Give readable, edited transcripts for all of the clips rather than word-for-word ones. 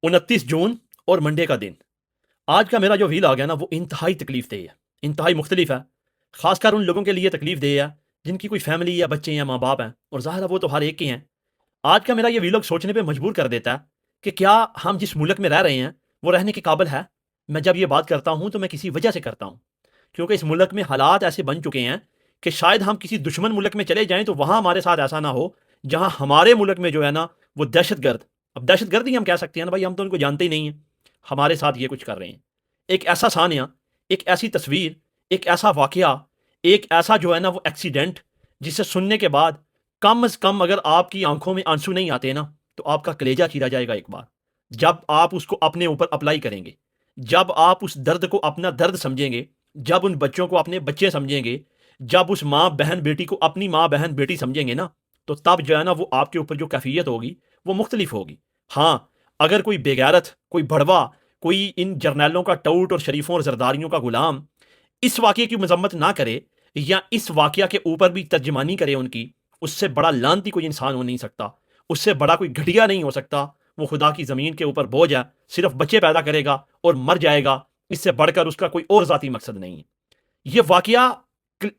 29 جون اور منڈے کا دن۔ آج کا میرا جو ویلاگ ہے نا وہ انتہائی تکلیف دہ ہے، انتہائی مختلف ہے۔ خاص کر ان لوگوں کے لیے تکلیف دہ ہے جن کی کوئی فیملی یا بچے یا ماں باپ ہیں، اور ظاہر ہے وہ تو ہر ایک کے ہیں۔ آج کا میرا یہ ویلاگ سوچنے پہ مجبور کر دیتا ہے کہ کیا ہم جس ملک میں رہ رہے ہیں وہ رہنے کے قابل ہے۔ میں جب یہ بات کرتا ہوں تو میں کسی وجہ سے کرتا ہوں، کیونکہ اس ملک میں حالات ایسے بن چکے ہیں کہ شاید ہم کسی دشمن ملک میں چلے جائیں تو وہاں ہمارے ساتھ ایسا نہ ہو جہاں ہمارے ملک میں جو ہے نا وہ دہشت گرد، اب دہشت گرد ہی ہم کہہ سکتے ہیں نا بھائی، ہم تو ان کو جانتے ہی نہیں ہیں، ہمارے ساتھ یہ کچھ کر رہے ہیں۔ ایک ایسا ثانیہ، ایک ایسی تصویر، ایک ایسا واقعہ، ایک ایسا جو ہے نا وہ ایکسیڈنٹ، جسے سننے کے بعد کم از کم اگر آپ کی آنکھوں میں آنسو نہیں آتے نا تو آپ کا کلیجہ چیرا جائے گا ایک بار، جب آپ اس کو اپنے اوپر اپلائی کریں گے، جب آپ اس درد کو اپنا درد سمجھیں گے، جب ان بچوں کو اپنے بچے سمجھیں گے، جب اس ماں بہن بیٹی کو اپنی ماں بہن بیٹی سمجھیں گے نا، تو تب جو ہے نا وہ آپ کے اوپر جو کیفیت ہوگی وہ مختلف ہوگی۔ ہاں، اگر کوئی بے غیرت، کوئی بڑوا، کوئی ان جرنیلوں کا ٹوٹ اور شریفوں اور زرداریوں کا غلام اس واقعے کی مذمت نہ کرے یا اس واقعہ کے اوپر بھی ترجمانی کرے ان کی، اس سے بڑا لعنتی کوئی انسان ہو نہیں سکتا، اس سے بڑا کوئی گھٹیا نہیں ہو سکتا۔ وہ خدا کی زمین کے اوپر بوجھ ہے، صرف بچے پیدا کرے گا اور مر جائے گا، اس سے بڑھ کر اس کا کوئی اور ذاتی مقصد نہیں ہے۔ یہ واقعہ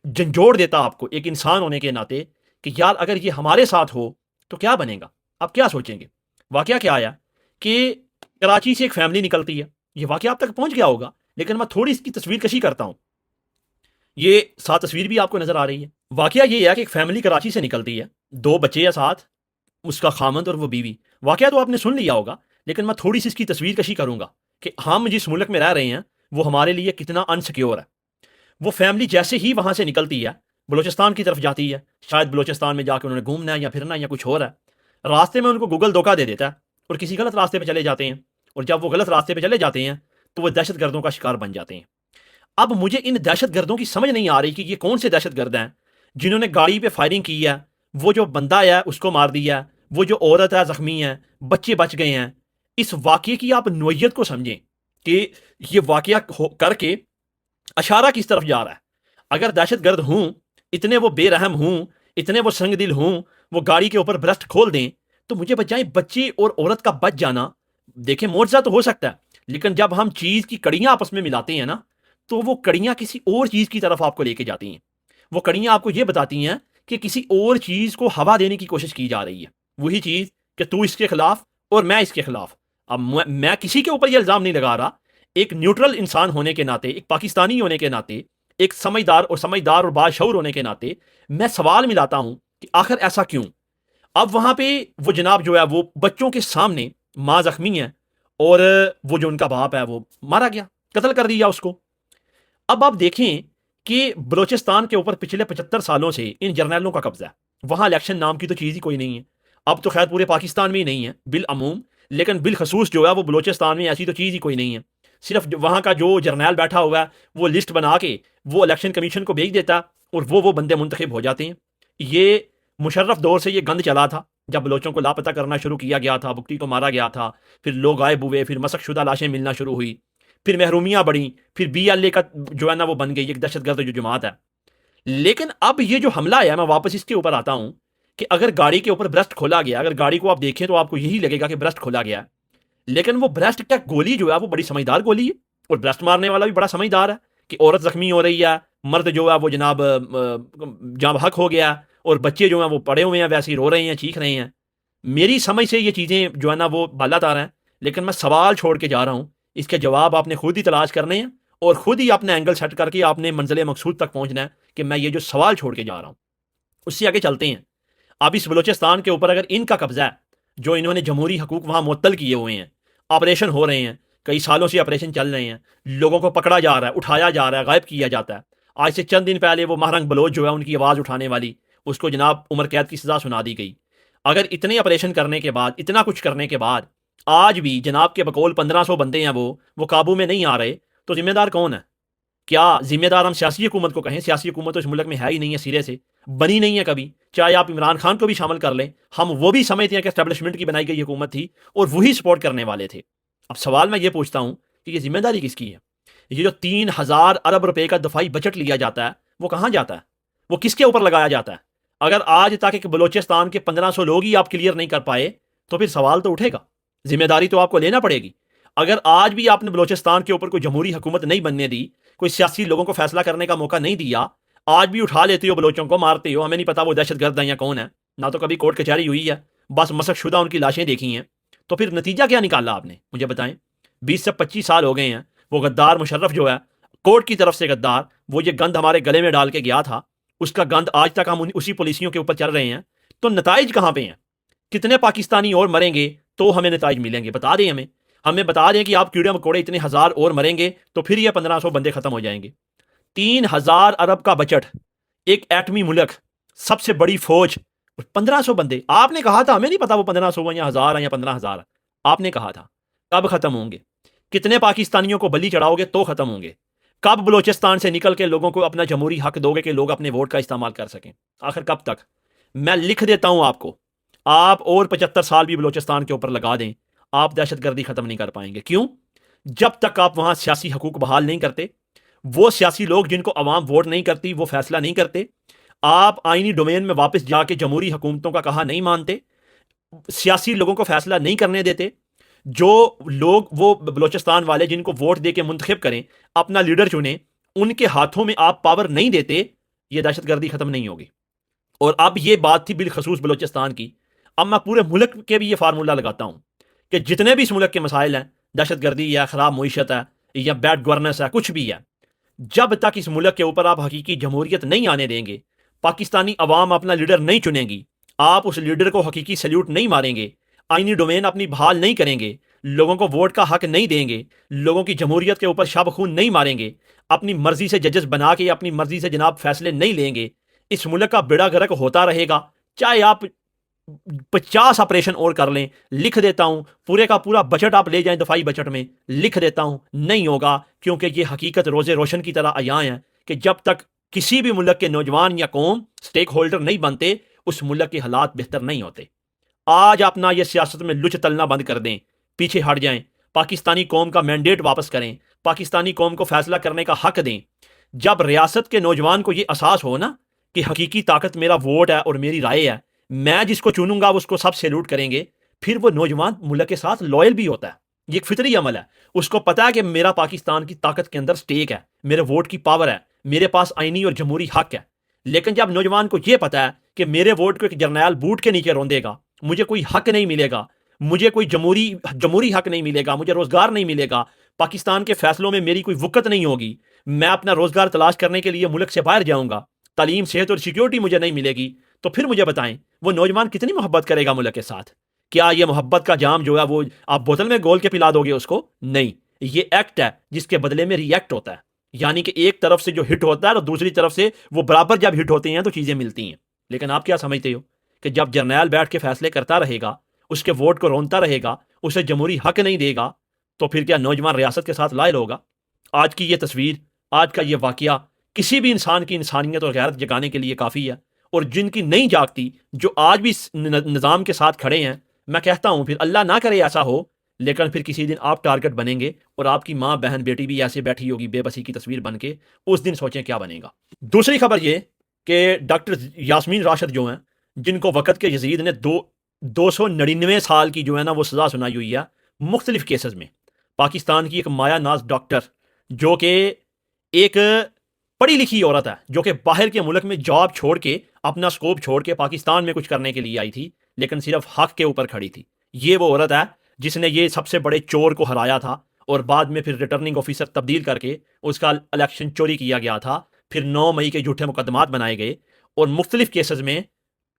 جھنجھوڑ دیتا آپ کو ایک انسان ہونے کے ناطے کہ یار اگر یہ ہمارے ساتھ ہو تو کیا بنے گا، آپ کیا سوچیں گے۔ واقعہ کیا آیا کہ کراچی سے ایک فیملی نکلتی ہے، یہ واقعہ آپ تک پہنچ گیا ہوگا لیکن میں تھوڑی اس کی تصویر کشی کرتا ہوں۔ یہ ساتھ تصویر بھی آپ کو نظر آ رہی ہے۔ واقعہ یہ ہے کہ ایک فیملی کراچی سے نکلتی ہے، دو بچے یا ساتھ، اس کا خامند اور وہ بیوی۔ واقعہ تو آپ نے سن لیا ہوگا لیکن میں تھوڑی سی اس کی تصویر کشی کروں گا کہ ہم جس ملک میں رہ رہے ہیں وہ ہمارے لیے کتنا انسیکیور ہے۔ وہ فیملی جیسے ہی وہاں سے نکلتی ہے، بلوچستان کی طرف جاتی ہے، شاید بلوچستان میں جا کے انہوں نے گھومنا ہے یا پھرنا ہے یا کچھ اور ہے۔ راستے میں ان کو گوگل دھوکہ دے دیتا ہے اور کسی غلط راستے پہ چلے جاتے ہیں، اور جب وہ غلط راستے پہ چلے جاتے ہیں تو وہ دہشت گردوں کا شکار بن جاتے ہیں۔ اب مجھے ان دہشت گردوں کی سمجھ نہیں آ رہی کہ یہ کون سے دہشت گرد ہیں جنہوں نے گاڑی پہ فائرنگ کی ہے، وہ جو بندہ ہے اس کو مار دیا ہے، وہ جو عورت ہے زخمی ہے، بچے بچ گئے ہیں۔ اس واقعے کی آپ نوعیت کو سمجھیں کہ یہ واقعہ کر کے اشارہ کس طرف جا رہا ہے۔ اگر دہشت گرد ہوں، اتنے وہ بے رحم ہوں، اتنے وہ سنگ دل ہوں، وہ گاڑی کے اوپر برسٹ کھول دیں تو مجھے بچائیں بچے اور عورت کا بچ جانا۔ دیکھیں معجزہ تو ہو سکتا ہے لیکن جب ہم چیز کی کڑیاں آپس میں ملاتے ہیں نا تو وہ کڑیاں کسی اور چیز کی طرف آپ کو لے کے جاتی ہیں۔ وہ کڑیاں آپ کو یہ بتاتی ہیں کہ کسی اور چیز کو ہوا دینے کی کوشش کی جا رہی ہے، وہی چیز کہ تو اس کے خلاف اور میں اس کے خلاف۔ اب میں کسی کے اوپر یہ الزام نہیں لگا رہا، ایک نیوٹرل انسان ہونے کے ناطے، ایک پاکستانی ہونے کے ناطے، ایک سمجھدار اور باشعور ہونے کے ناطے میں سوال ملاتا ہوں کہ آخر ایسا کیوں۔ اب وہاں پہ وہ جناب جو ہے وہ بچوں کے سامنے ماں زخمی ہے اور وہ جو ان کا باپ ہے وہ مارا گیا، قتل کر دیا اس کو۔ اب آپ دیکھیں کہ بلوچستان کے اوپر پچھلے 75 سالوں سے ان جرنیلوں کا قبضہ ہے، وہاں الیکشن نام کی تو چیز ہی کوئی نہیں ہے۔ اب تو خیر پورے پاکستان میں ہی نہیں ہے بالعموم، لیکن بالخصوص جو ہے وہ بلوچستان میں ایسی تو چیز ہی کوئی نہیں ہے۔ صرف وہاں کا جو جرنیل بیٹھا ہوا ہے وہ لسٹ بنا کے وہ الیکشن کمیشن کو بھیج دیتا اور وہ بندے منتخب ہو جاتے ہیں۔ یہ مشرف دور سے یہ گند چلا تھا، جب بلوچوں کو لاپتہ کرنا شروع کیا گیا تھا، بگٹی کو مارا گیا تھا، پھر لوگ غائب ہوئے، پھر مسخ شدہ لاشیں ملنا شروع ہوئی، پھر محرومیاں بڑھیں، پھر بی ایل اے کا جو ہے نا وہ بن گئی ایک دہشت گرد جو جماعت ہے۔ لیکن اب یہ جو حملہ ہے، میں واپس اس کے اوپر آتا ہوں کہ اگر گاڑی کے اوپر برسٹ کھولا گیا، اگر گاڑی کو آپ دیکھیں تو آپ کو یہی لگے گا کہ برسٹ کھولا گیا، لیکن وہ برسٹ کیا گولی جو ہے وہ بڑی سمجھدار گولی ہے، اور برسٹ مارنے والا بھی بڑا سمجھدار ہے کہ عورت زخمی ہو رہی ہے، مرد جو ہے وہ جناب جاں بحق ہو گیا، اور بچے جو ہیں وہ پڑے ہوئے ہیں ویسے ہی رو رہے ہیں، چیخ رہے ہیں۔ میری سمجھ سے یہ چیزیں جو ہے نا وہ بالا تار ہیں، لیکن میں سوال چھوڑ کے جا رہا ہوں، اس کے جواب آپ نے خود ہی تلاش کرنے ہیں اور خود ہی اپنے اینگل سیٹ کر کے آپ نے منزل مقصود تک پہنچنا ہے کہ میں یہ جو سوال چھوڑ کے جا رہا ہوں اس سے آگے چلتے ہیں۔ اب اس بلوچستان کے اوپر اگر ان کا قبضہ ہے، جو انہوں نے جمہوری حقوق وہاں معطل کیے ہوئے ہیں، آپریشن ہو رہے ہیں، کئی سالوں سے آپریشن چل رہے ہیں، لوگوں کو پکڑا جا رہا ہے، اٹھایا جا رہا ہے، غائب کیا جاتا ہے۔ آج سے چند دن پہلے وہ مہرنگ بلوچ جو ہے ان کی آواز اٹھانے والی، اس کو جناب عمر قید کی سزا سنا دی گئی۔ اگر اتنے آپریشن کرنے کے بعد، اتنا کچھ کرنے کے بعد آج بھی جناب کے بقول 1500 بندے ہیں وہ قابو میں نہیں آ رہے، تو ذمہ دار کون ہے؟ کیا ذمہ دار ہم سیاسی حکومت کو کہیں؟ سیاسی حکومت تو اس ملک میں ہے ہی نہیں ہے، سرے سے بنی نہیں ہے کبھی، چاہے آپ عمران خان کو بھی شامل کر لیں، ہم وہ بھی سمجھتے ہیں کہ اسٹیبلشمنٹ کی بنائی گئی حکومت تھی اور وہی سپورٹ کرنے والے تھے۔ اب سوال میں یہ پوچھتا ہوں کہ یہ ذمہ داری کس کی ہے؟ یہ جو 3000 ارب روپے کا دفاعی بجٹ لیا جاتا ہے وہ کہاں جاتا ہے؟ وہ کس کے اوپر لگایا جاتا ہے؟ اگر آج تک کہ بلوچستان کے 1500 لوگ ہی آپ کلیئر نہیں کر پائے تو پھر سوال تو اٹھے گا ذمہ داری تو آپ کو لینا پڑے گی. اگر آج بھی آپ نے بلوچستان کے اوپر کوئی جمہوری حکومت نہیں بننے دی، کوئی سیاسی لوگوں کو فیصلہ کرنے کا موقع نہیں دیا، آج بھی اٹھا لیتے ہو بلوچوں کو، مارتے ہو، ہمیں نہیں پتا وہ دہشت گرد ہیں یا کون ہے، نہ تو کبھی کورٹ کچہری ہوئی ہے، بس مسخ شدہ ان کی لاشیں دیکھی ہیں. تو پھر نتیجہ کیا نکالا آپ نے؟ مجھے بتائیں. 20 سے 25 سال ہو گئے ہیں. وہ غدار مشرف جو ہے، کورٹ کی طرف سے غدار، وہ یہ گند ہمارے گلے میں ڈال کے گیا تھا، اس کا گند آج تک ہم اسی پالیسیوں کے اوپر چل رہے ہیں. تو نتائج کہاں پہ ہیں؟ کتنے پاکستانی اور مریں گے تو ہمیں نتائج ملیں گے؟ بتا دیں ہمیں بتا دیں کہ آپ کیڑے مکوڑے اتنے ہزار اور مریں گے تو پھر یہ 1500 بندے ختم ہو جائیں گے. 3000 ارب کا بجٹ، ایک ایٹمی ملک، سب سے بڑی فوج، 1500 بندے. آپ نے کہا تھا، ہمیں نہیں پتا وہ 1500 ہیں یا 1000 ہیں یا 15000. آپ نے کہا تھا. کب ختم ہوں گے؟ کتنے پاکستانیوں کو بلی چڑھاؤ گے تو ختم ہوں گے؟ کب بلوچستان سے نکل کے لوگوں کو اپنا جمہوری حق دو گے کہ لوگ اپنے ووٹ کا استعمال کر سکیں؟ آخر کب تک؟ میں لکھ دیتا ہوں آپ کو، آپ اور 75 سال بھی بلوچستان کے اوپر لگا دیں، آپ دہشت گردی ختم نہیں کر پائیں گے. کیوں؟ جب تک آپ وہاں سیاسی حقوق بحال نہیں کرتے، وہ سیاسی لوگ جن کو عوام ووٹ نہیں کرتی وہ فیصلہ نہیں کرتے، آپ آئینی ڈومین میں واپس جا کے جمہوری حکومتوں کا کہا نہیں مانتے، سیاسی لوگوں کو فیصلہ نہیں کرنے دیتے، جو لوگ وہ بلوچستان والے جن کو ووٹ دے کے منتخب کریں، اپنا لیڈر چنیں، ان کے ہاتھوں میں آپ پاور نہیں دیتے، یہ دہشت گردی ختم نہیں ہوگی. اور اب یہ بات تھی بالخصوص بلوچستان کی. اب میں پورے ملک کے بھی یہ فارمولہ لگاتا ہوں کہ جتنے بھی اس ملک کے مسائل ہیں، دہشت گردی یا خراب معیشت ہے یا بیڈ گورننس ہے، کچھ بھی ہے، جب تک اس ملک کے اوپر آپ حقیقی جمہوریت نہیں آنے دیں گے، پاکستانی عوام اپنا لیڈر نہیں چنیں گی، آپ اس لیڈر کو حقیقی سیلیوٹ نہیں ماریں گے، آئینی ڈومین اپنی بحال نہیں کریں گے، لوگوں کو ووٹ کا حق نہیں دیں گے، لوگوں کی جمہوریت کے اوپر شب خون نہیں ماریں گے، اپنی مرضی سے ججز بنا کے اپنی مرضی سے جناب فیصلے نہیں لیں گے، اس ملک کا بیڑا گرک ہوتا رہے گا. چاہے آپ 50 آپریشن اور کر لیں، لکھ دیتا ہوں، پورے کا پورا بجٹ آپ لے جائیں دفاعی بجٹ میں، لکھ دیتا ہوں، نہیں ہوگا. کیونکہ یہ حقیقت روزے روشن کی طرح عیاں ہے کہ جب تک کسی بھی ملک کے نوجوان یا قوم سٹیک ہولڈر نہیں بنتے، اس ملک کے حالات بہتر نہیں ہوتے. آج اپنا یہ سیاست میں لچ تلنا بند کر دیں، پیچھے ہٹ جائیں، پاکستانی قوم کا مینڈیٹ واپس کریں، پاکستانی قوم کو فیصلہ کرنے کا حق دیں. جب ریاست کے نوجوان کو یہ احساس ہو نا کہ حقیقی طاقت میرا ووٹ ہے اور میری رائے ہے، میں جس کو چنوں گا اس کو سب سیلوٹ کریں گے، پھر وہ نوجوان ملک کے ساتھ لوئل بھی ہوتا ہے. یہ ایک فطری عمل ہے. اس کو پتا ہے کہ میرا پاکستان کی طاقت کے اندر سٹیک ہے، میرے ووٹ کی پاور ہے، میرے پاس آئینی اور جمہوری حق ہے. لیکن جب نوجوان کو یہ پتا ہے کہ میرے ووٹ کو ایک جرنیل بوٹ کے نیچے روندے گا، مجھے کوئی حق نہیں ملے گا، مجھے کوئی جمہوری حق نہیں ملے گا، مجھے روزگار نہیں ملے گا، پاکستان کے فیصلوں میں میری کوئی وقت نہیں ہوگی، میں اپنا روزگار تلاش کرنے کے لیے ملک سے باہر جاؤں گا، تعلیم، صحت اور سیکیورٹی مجھے نہیں ملے گی، تو پھر مجھے بتائیں وہ نوجوان کتنی محبت کرے گا ملک کے ساتھ؟ کیا یہ محبت کا جام جو ہے وہ آپ بوتل میں گول کے پلا دو گے اس کو؟ نہیں. یہ ایکٹ ہے جس کے بدلے میں ری ایکٹ ہوتا ہے. یعنی کہ ایک طرف سے جو ہٹ ہوتا ہے اور دوسری طرف سے وہ برابر جب ہٹ ہوتے ہیں تو چیزیں ملتی ہیں. لیکن آپ کیا سمجھتے ہو کہ جب جرنیل بیٹھ کے فیصلے کرتا رہے گا، اس کے ووٹ کو رونتا رہے گا، اسے جمہوری حق نہیں دے گا، تو پھر کیا نوجوان ریاست کے ساتھ لائل ہوگا؟ آج کی یہ تصویر، آج کا یہ واقعہ کسی بھی انسان کی انسانیت اور غیرت جگانے کے لیے کافی ہے. اور جن کی نہیں جاگتی، جو آج بھی نظام کے ساتھ کھڑے ہیں، میں کہتا ہوں پھر اللہ نہ کرے ایسا ہو، لیکن پھر کسی دن آپ ٹارگٹ بنیں گے اور آپ کی ماں، بہن، بیٹی بھی ایسے بیٹھی ہوگی بے بسی کی تصویر بن کے. اس دن سوچیں کیا بنے گا. دوسری خبر یہ کہ ڈاکٹر یاسمین راشد جو ہیں، جن کو وقت کے یزید نے 299 سال کی جو ہے نا وہ سزا سنائی ہوئی ہے مختلف کیسز میں. پاکستان کی ایک مایا ناز ڈاکٹر، جو کہ ایک پڑھی لکھی عورت ہے، جو کہ باہر کے ملک میں جاب چھوڑ کے، اپنا سکوپ چھوڑ کے پاکستان میں کچھ کرنے کے لیے آئی تھی، لیکن صرف حق کے اوپر کھڑی تھی. یہ وہ عورت ہے جس نے یہ سب سے بڑے چور کو ہرایا تھا اور بعد میں پھر ریٹرننگ آفیسر تبدیل کر کے اس کا الیکشن چوری کیا گیا تھا. پھر 9 مئی کے جھوٹے مقدمات بنائے گئے اور مختلف کیسز میں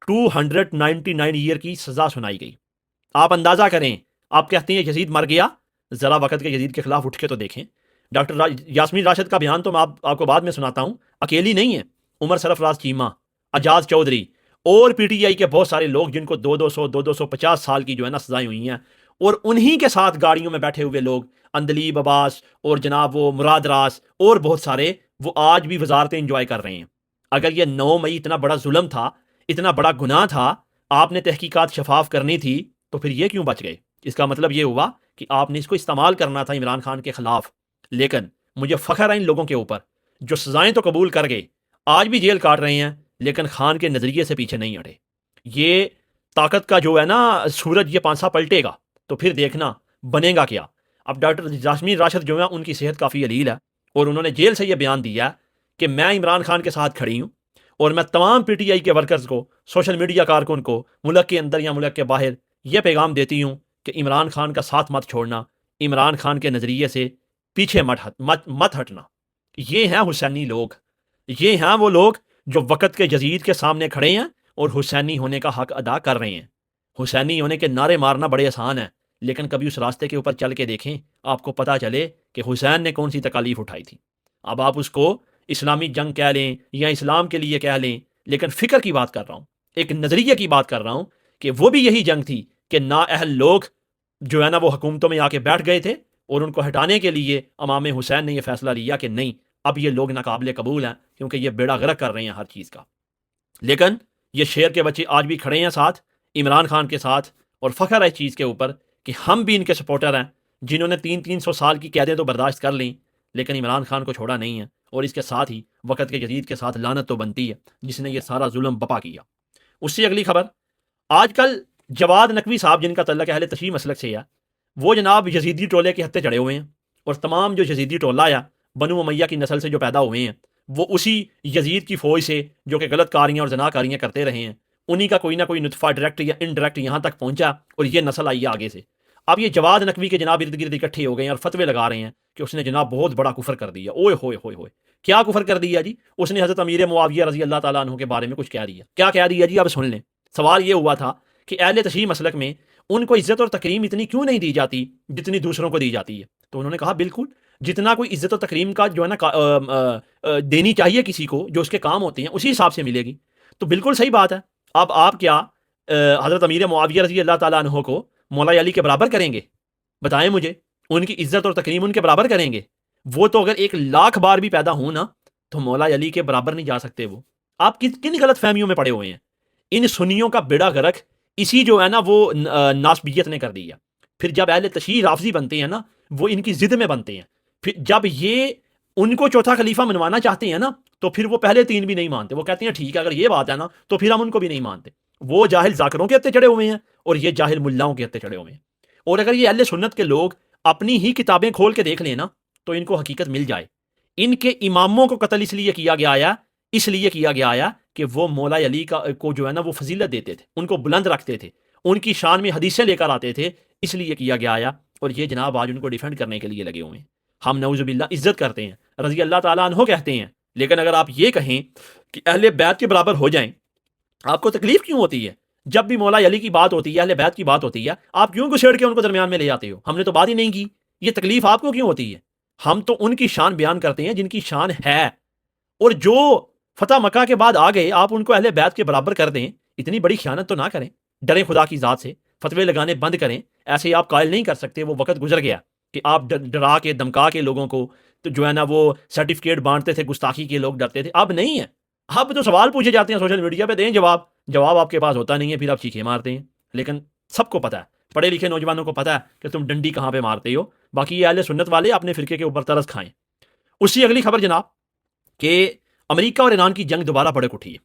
299 ایئر کی سزا سنائی گئی. آپ اندازہ کریں، آپ کہتے ہیں یزید مر گیا، ذرا وقت کے یزید کے خلاف اٹھ کے تو دیکھیں. ڈاکٹر یاسمین راشد کا بیان تو میں آپ کو بعد میں سناتا ہوں. اکیلی نہیں ہے، عمر سرفراز چیمہ، اجاز چودھری اور پی ٹی آئی کے بہت سارے لوگ جن کو 250 سال کی جو ہے نا سزائیں ہوئی ہیں، اور انہی کے ساتھ گاڑیوں میں بیٹھے ہوئے لوگ، اندلیب عباس اور جناب وہ مراد راس اور بہت سارے، وہ آج بھی وزارتیں انجوائے کر رہے ہیں. اگر یہ 9 مئی اتنا بڑا ظلم تھا، اتنا بڑا گناہ تھا، آپ نے تحقیقات شفاف کرنی تھی، تو پھر یہ کیوں بچ گئے؟ اس کا مطلب یہ ہوا کہ آپ نے اس کو استعمال کرنا تھا عمران خان کے خلاف. لیکن مجھے فخر ہے ان لوگوں کے اوپر جو سزائیں تو قبول کر گئے، آج بھی جیل کاٹ رہے ہیں، لیکن خان کے نظریے سے پیچھے نہیں ہٹے. یہ طاقت کا جو ہے نا سورج، یہ پانسا پلٹے گا تو پھر دیکھنا بنے گا کیا۔ اب ڈاکٹر جاسمین راشد جو ہے ان کی صحت کافی علیل ہے، اور انہوں نے جیل سے یہ بیان دیا کہ میں عمران خان کے ساتھ کھڑی ہوں، اور میں تمام پی ٹی آئی کے ورکرز کو، سوشل میڈیا کارکن کو، ملک کے اندر یا ملک کے باہر یہ پیغام دیتی ہوں کہ عمران خان کا ساتھ مت چھوڑنا، عمران خان کے نظریے سے پیچھے مت ہٹنا۔ یہ ہیں حسینی لوگ، یہ ہیں وہ لوگ جو وقت کے جدید کے سامنے کھڑے ہیں اور حسینی ہونے کا حق ادا کر رہے ہیں۔ حسینی ہونے کے نعرے مارنا بڑے آسان ہے، لیکن کبھی اس راستے کے اوپر چل کے دیکھیں، آپ کو پتہ چلے کہ حسین نے کون سی تکالیف اٹھائی تھی۔ اب آپ اس کو اسلامی جنگ کہہ لیں یا اسلام کے لیے کہہ لیں، لیکن فکر کی بات کر رہا ہوں، ایک نظریے کی بات کر رہا ہوں کہ وہ بھی یہی جنگ تھی کہ نااہل لوگ جو ہے نا وہ حکومتوں میں آ کے بیٹھ گئے تھے، اور ان کو ہٹانے کے لیے امام حسین نے یہ فیصلہ لیا کہ نہیں، اب یہ لوگ ناقابل قبول ہیں، کیونکہ یہ بیڑا غرق کر رہے ہیں ہر چیز کا۔ لیکن یہ شیر کے بچے آج بھی کھڑے ہیں ساتھ عمران خان کے ساتھ، اور فخر ہے اس چیز کے اوپر کہ ہم بھی ان کے سپورٹر ہیں، جنہوں نے 300 سال کی قیدیں تو برداشت کر لیں، لیکن عمران خان کو چھوڑا نہیں ہے، اور اس کے ساتھ ہی وقت کے جدید کے ساتھ لعنت تو بنتی ہے جس نے یہ سارا ظلم بپا کیا۔ اس سے اگلی خبر، آج کل جواد نقوی صاحب جن کا تعلق اہل تشیع مسلک سے ہے، وہ جناب یزیدی ٹولے کے ہتھے چڑھے ہوئے ہیں، اور تمام جو یزیدی ٹولہ ہے بنو امیہ کی نسل سے جو پیدا ہوئے ہیں، وہ اسی یزید کی فوج سے جو کہ غلط کاریاں اور زنا کاریاں کرتے رہے ہیں، انہی کا کوئی نہ کوئی نطفہ ڈائریکٹ یا انڈائریکٹ یہاں تک پہنچا، اور یہ نسل آئی ہے آگے سے۔ اب یہ جواد نقوی کے جناب ارد گرد اکٹھے ہو گئے ہیں اور فتوے لگا رہے ہیں کہ اس نے جناب بہت بڑا کفر کر دیا۔ اوئے ہوئے ہوئے ہوئے، کیا کفر کر دیا جی؟ اس نے حضرت امیر معاویہ رضی اللہ تعالیٰ عنہ کے بارے میں کچھ کہہ دیا۔ کیا کہہ دیا جی؟ اب سن لیں۔ سوال یہ ہوا تھا کہ اہل تشیع مسلک میں ان کو عزت اور تکریم اتنی کیوں نہیں دی جاتی جتنی دوسروں کو دی جاتی ہے؟ تو انہوں نے کہا بالکل، جتنا کوئی عزت و تکریم کا جو ہے نا دینی چاہیے کسی کو، جو اس کے کام ہوتے ہیں اسی حساب سے ملے گی۔ تو بالکل صحیح بات ہے۔ اب آپ کیا حضرت امیر معاویہ رضی اللہ تعالیٰ عنہ کو مولا علی کے برابر کریں گے؟ بتائیں مجھے، ان کی عزت اور تکریم ان کے برابر کریں گے؟ وہ تو اگر 1,00,000 بار بھی پیدا ہوں نا تو مولا علی کے برابر نہیں جا سکتے وہ۔ آپ کن غلط فہمیوں میں پڑے ہوئے ہیں؟ ان سنیوں کا بیڑا غرق اسی جو ہے نا وہ ناسبیت نے کر دیا۔ پھر جب اہل تشیع رافضی بنتے ہیں نا، وہ ان کی ضد میں بنتے ہیں۔ پھر جب یہ ان کو چوتھا خلیفہ منوانا چاہتے ہیں نا، تو پھر وہ پہلے 3 بھی نہیں مانتے۔ وہ کہتے ہیں ٹھیک ہے اگر یہ بات ہے نا تو پھر ہم ان کو بھی نہیں مانتے۔ وہ جاہل ذاکروں کے ہتھے چڑھے ہوئے ہیں، اور یہ جاہل ملاؤں کے ہتھے چڑھے ہوئے ہیں۔ اور اگر یہ اہل سنت کے لوگ اپنی ہی کتابیں کھول کے دیکھ لیں نا تو ان کو حقیقت مل جائے۔ ان کے اماموں کو قتل اس لیے کیا گیا ہے، اس لیے کیا گیا ہے کہ وہ مولا علی کو جو ہے نا وہ فضیلت دیتے تھے، ان کو بلند رکھتے تھے، ان کی شان میں حدیثیں لے کر آتے تھے، اس لیے کیا گیا ہے۔ اور یہ جناب آج ان کو ڈیفینڈ کرنے کے لیے لگے ہوئے ہیں۔ ہم نعوذ باللہ عزت کرتے ہیں، رضی اللہ تعالیٰ عنہ کہتے ہیں، لیکن اگر آپ یہ کہیں کہ اہل بیت کے برابر ہو جائیں، آپ کو تکلیف کیوں ہوتی ہے؟ جب بھی مولا علی کی بات ہوتی ہے، اہل بیت کی بات ہوتی ہے، آپ کیوں گھسیڑ کے ان کو درمیان میں لے جاتے ہو؟ ہم نے تو بات ہی نہیں کی، یہ تکلیف آپ کو کیوں ہوتی ہے؟ ہم تو ان کی شان بیان کرتے ہیں جن کی شان ہے، اور جو فتح مکہ کے بعد آ گئے آپ ان کو اہل بیت کے برابر کر دیں۔ اتنی بڑی خیانت تو نہ کریں، ڈریں خدا کی ذات سے، فتوے لگانے بند کریں۔ ایسے آپ قائل نہیں کر سکتے، وہ وقت گزر گیا کہ آپ ڈرا کے دمکا کے لوگوں کو تو جو ہے نا وہ سرٹیفکیٹ بانٹتے تھے، گستاخی کے لوگ ڈرتے تھے۔ اب نہیں ہے، اب تو سوال پوچھے جاتے ہیں سوشل میڈیا پہ، دیں جواب آپ کے پاس ہوتا نہیں ہے، پھر آپ چیخیں مارتے ہیں۔ لیکن سب کو پتہ ہے، پڑھے لکھے نوجوانوں کو پتہ ہے کہ تم ڈنڈی کہاں پہ مارتے ہو۔ باقی یہ اہل سنت والے اپنے فرقے کے اوپر ترس کھائیں۔ اسی اگلی خبر جناب کہ امریکہ اور ایران کی جنگ دوبارہ بھڑک اٹھی ہے۔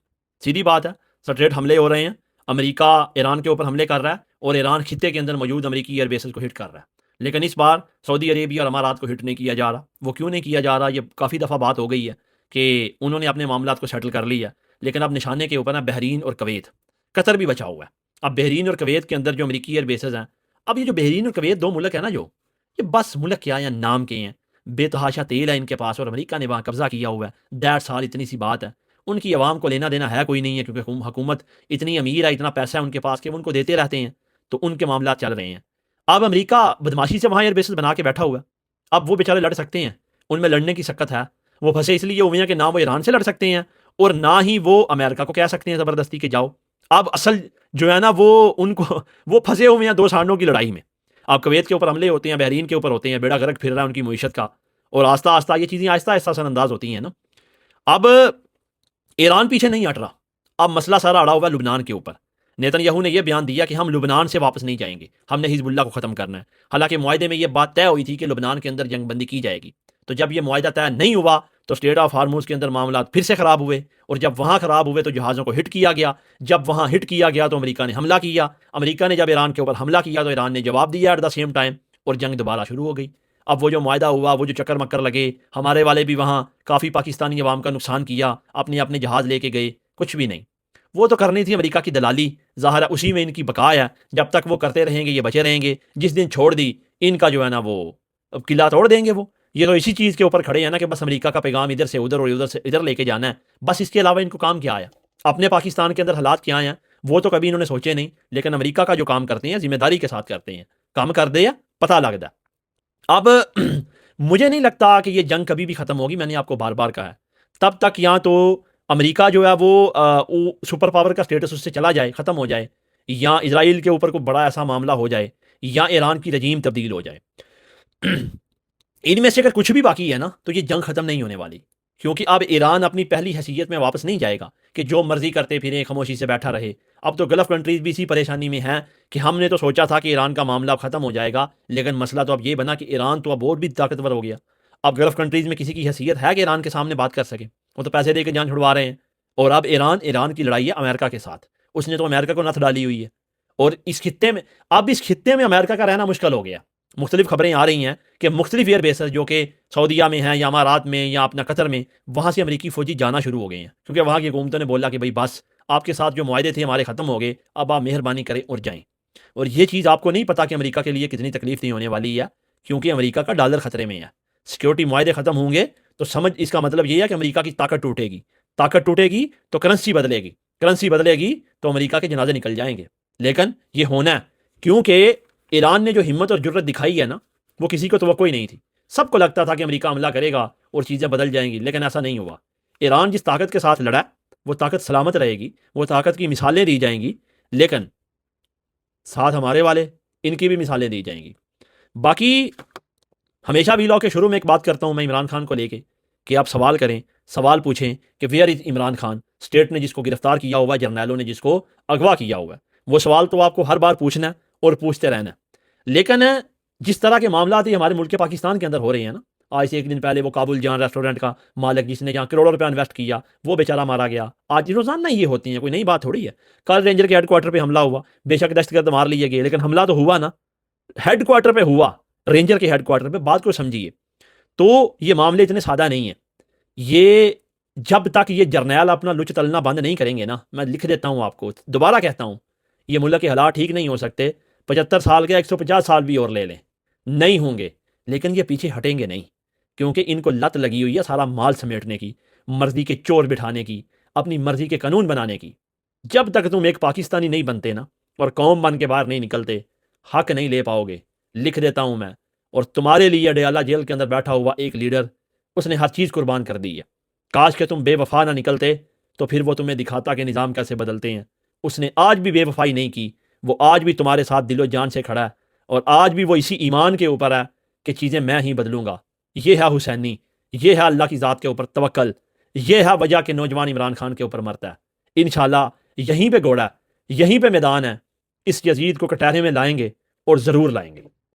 سیدھی بات ہے، سٹریٹ حملے ہو رہے ہیں، امریکہ ایران کے اوپر حملے کر رہا ہے، اور ایران خطے کے اندر موجود امریکی ایئر بیسز کو ہٹ کر رہا ہے۔ لیکن اس بار سعودی عربیہ اور امارات کو ہٹ نہیں کیا جا رہا۔ وہ کیوں نہیں کیا جا رہا؟ یہ کافی دفعہ بات ہو گئی ہے کہ انہوں نے اپنے معاملات کو سیٹل کر لیا، لیکن اب نشانے کے اوپر نا بحرین اور کویت، قطر بھی بچا ہوا ہے۔ اب بحرین اور کویت کے اندر جو امریکی ایئر بیسز ہیں، اب یہ جو بحرین اور کویت 2 ملک ہیں نا، جو یہ بس ملک کیا یا نام کے ہیں، بے تحاشا تیل ہے ان کے پاس، اور امریکہ نے وہاں قبضہ کیا ہوا ہے۔ 1.5 سال اتنی سی بات ہے، ان کی عوام کو لینا دینا ہے کوئی نہیں ہے، کیونکہ حکومت اتنی امیر ہے، اتنا پیسہ ہے ان کے پاس کہ وہ ان کو دیتے رہتے ہیں، تو ان کے معاملات چل رہے ہیں۔ اب امریکہ بدماشی سے وہاں ایئر بیسز بنا کے بیٹھا ہوا ہے۔ اب وہ بیچارے لڑ سکتے ہیں، ان میں لڑنے کی سکت ہے۔ وہ پھنسے اس لیے ہوئے ہیں کہ نہ وہ ایران سے لڑ سکتے ہیں، اور نہ ہی وہ امریکہ کو کہہ سکتے ہیں زبردستی کہ جاؤ۔ اب اصل جو ہے نا وہ ان کو وہ پھنسے ہوئے ہیں 2 سانڈوں کی لڑائی میں۔ اب کویت کے اوپر حملے ہوتے ہیں، بحرین کے اوپر ہوتے ہیں، بیڑا غرق پھر رہا ہے ان کی معیشت کا، اور آہستہ آہستہ یہ چیزیں آہستہ آہستہ اثر انداز ہوتی ہیں نا۔ اب ایران پیچھے نہیں ہٹ رہا، اب مسئلہ سارا اڑا ہوا ہے لبنان کے اوپر۔ نیتن یاہو نے یہ بیان دیا کہ ہم لبنان سے واپس نہیں جائیں گے، ہم نے حزب اللہ کو ختم کرنا ہے۔ حالانکہ معاہدے میں یہ بات طے ہوئی تھی کہ لبنان کے اندر جنگ بندی کی جائے گی۔ تو جب یہ معاہدہ طے نہیں ہوا تو اسٹریٹ آف ہارموز کے اندر معاملات پھر سے خراب ہوئے، اور جب وہاں خراب ہوئے تو جہازوں کو ہٹ کیا گیا، جب وہاں ہٹ کیا گیا تو امریکہ نے حملہ کیا، امریکہ نے جب ایران کے اوپر حملہ کیا تو ایران نے جواب دیا ایٹ دا سیم ٹائم، اور جنگ دوبارہ شروع ہو گئی۔ اب وہ جو معاہدہ ہوا، وہ جو چکر مکر لگے، ہمارے والے بھی وہاں کافی پاکستانی عوام کا نقصان کیا، اپنے اپنے جہاز لے کے گئے، کچھ بھی نہیں۔ وہ تو کرنی تھی امریکہ کی دلالی، ظاہر ہے اسی میں ان کی بقا ہے، جب تک وہ کرتے رہیں گے یہ بچے رہیں گے، جس دن چھوڑ دی ان کا جو ہے نا وہ قلعہ توڑ دیں گے۔ وہ یہ تو اسی چیز کے اوپر کھڑے ہیں نا کہ بس امریکہ کا پیغام ادھر سے ادھر اور ادھر سے ادھر لے کے جانا ہے، بس اس کے علاوہ ان کو کام کیا آیا؟ اپنے پاکستان کے اندر حالات کیا ہیں وہ تو کبھی انہوں نے سوچے نہیں، لیکن امریکہ کا جو کام کرتے ہیں ذمہ داری کے ساتھ کرتے ہیں، کام کر دے یا پتہ لگتا ہے۔ اب مجھے نہیں لگتا کہ یہ جنگ کبھی بھی ختم ہوگی، میں نے آپ کو بار بار کہا ہے، تب تک یا تو امریکہ جو ہے وہ سپر پاور کا سٹیٹس اس سے چلا جائے، ختم ہو جائے، یا اسرائیل کے اوپر کوئی بڑا ایسا معاملہ ہو جائے، یا ایران کی رجیم تبدیل ہو جائے۔ ان میں سے اگر کچھ بھی باقی ہے نا تو یہ جنگ ختم نہیں ہونے والی، کیونکہ اب ایران اپنی پہلی حیثیت میں واپس نہیں جائے گا کہ جو مرضی کرتے پھریں، خاموشی سے بیٹھا رہے۔ اب تو گلف کنٹریز بھی اسی پریشانی میں ہیں کہ ہم نے تو سوچا تھا کہ ایران کا معاملہ اب ختم ہو جائے گا، لیکن مسئلہ تو اب یہ بنا کہ ایران تو اب اور بھی طاقتور ہو گیا۔ اب گلف کنٹریز میں کسی کی حیثیت ہے کہ ایران کے سامنے بات کر سکے؟ وہ تو پیسے دے کے جان چھڑوا رہے ہیں۔ اور اب ایران کی لڑائی ہے امریکہ کے ساتھ، اس نے تو امریکہ کو نتھ ڈالی ہوئی ہے، اور اس خطے میں اب اس خطے میں امریکہ کا رہنا مشکل ہو گیا۔ مختلف خبریں آ رہی ہیں کہ مختلف ایئر بیسز جو کہ سعودیہ میں ہیں یا امارات میں یا اپنا قطر میں، وہاں سے امریکی فوجی جانا شروع ہو گئے ہیں، کیونکہ وہاں کی حکومتوں نے بولا کہ بھائی بس آپ کے ساتھ جو معاہدے تھے ہمارے ختم ہو گئے، اب آپ مہربانی کریں اور جائیں۔ اور یہ چیز آپ کو نہیں پتا کہ امریکہ کے لیے کتنی تکلیف نہیں ہونے والی ہے، کیونکہ امریکہ کا ڈالر خطرے میں ہے۔ سیکیورٹی معاہدے ختم ہوں گے تو سمجھ اس کا مطلب یہ ہے کہ امریکہ کی طاقت ٹوٹے گی، طاقت ٹوٹے گی تو کرنسی بدلے گی، کرنسی بدلے گی تو امریکہ کے جنازے نکل جائیں گے۔ لیکن یہ ہونا ہے کیونکہ ایران نے جو ہمت اور جرت دکھائی ہے نا، وہ کسی کو توقع ہی نہیں تھی۔ سب کو لگتا تھا کہ امریکہ حملہ کرے گا اور چیزیں بدل جائیں گی، لیکن ایسا نہیں ہوا۔ ایران جس طاقت کے ساتھ لڑا وہ طاقت سلامت رہے گی، وہ طاقت کی مثالیں دی جائیں گی، لیکن ساتھ ہمارے والے ان کی بھی مثالیں دی جائیں گی۔ باقی ہمیشہ ویلاگ کے شروع میں ایک بات کرتا ہوں میں عمران خان کو لے کے کہ آپ سوال کریں، سوال پوچھیں کہ where is Imran Khan, state نے جس کو گرفتار کیا ہوا ہے، جرنیلوں نے جس کو اغوا کیا ہوا ہے۔ وہ سوال تو آپ کو ہر بار پوچھنا ہے اور پوچھتے رہنا ہے، لیکن جس طرح کے معاملات یہ ہمارے ملک کے پاکستان کے اندر ہو رہے ہیں نا، آج سے ایک دن پہلے وہ کابل جان ریسٹورنٹ کا مالک جس نے جہاں کروڑوں روپے انویسٹ کیا وہ بیچارہ مارا گیا۔ آج روزانہ یہ ہوتی ہیں، کوئی نئی بات تھوڑی ہے۔ کل رینجر کے ہیڈ کوارٹر پہ حملہ ہوا، بے شک دہشت گرد مار لیے گئے، لیکن حملہ تو ہوا نا، ہیڈ کوارٹر پہ ہوا، رینجر کے ہیڈ کوارٹر پہ۔ بات کو سمجھیے، تو یہ معاملے اتنے سادہ نہیں ہیں۔ یہ جب تک یہ جرنیل اپنا لچ تلنا بند نہیں کریں گے نا، میں لکھ دیتا ہوں آپ کو، دوبارہ کہتا ہوں، یہ ملک کے حالات ٹھیک نہیں ہو سکتے۔ 75 سال کے 150 سال بھی اور لے لیں، نہیں ہوں گے، لیکن یہ پیچھے ہٹیں گے نہیں، کیونکہ ان کو لت لگی ہوئی ہے سارا مال سمیٹنے کی، مرضی کے چور بٹھانے کی، اپنی مرضی کے قانون بنانے کی۔ جب تک تم ایک پاکستانی نہیں بنتے نا اور قوم بن کے باہر نہیں نکلتے، حق نہیں لے پاؤ گے۔ لکھ دیتا ہوں میں، اور تمہارے لیے ڈیالہ جیل کے اندر بیٹھا ہوا ایک لیڈر، اس نے ہر چیز قربان کر دی ہے۔ کاش کہ تم بے وفا نہ نکلتے تو پھر وہ تمہیں دکھاتا کہ نظام کیسے بدلتے ہیں۔ اس نے آج بھی بے وفائی نہیں کی، وہ آج بھی تمہارے ساتھ دل و جان سے کھڑا ہے، اور آج بھی وہ اسی ایمان کے اوپر ہے کہ چیزیں میں ہی بدلوں گا۔ یہ ہے حسینی، یہ ہے اللہ کی ذات کے اوپر توکل، یہ ہے وجہ کہ نوجوان عمران خان کے اوپر مرتا ہے۔ انشاءاللہ یہیں پہ گھوڑا ہے، یہیں پہ میدان ہے، اس یزید کو کٹہرے میں لائیں گے اور ضرور لائیں گے۔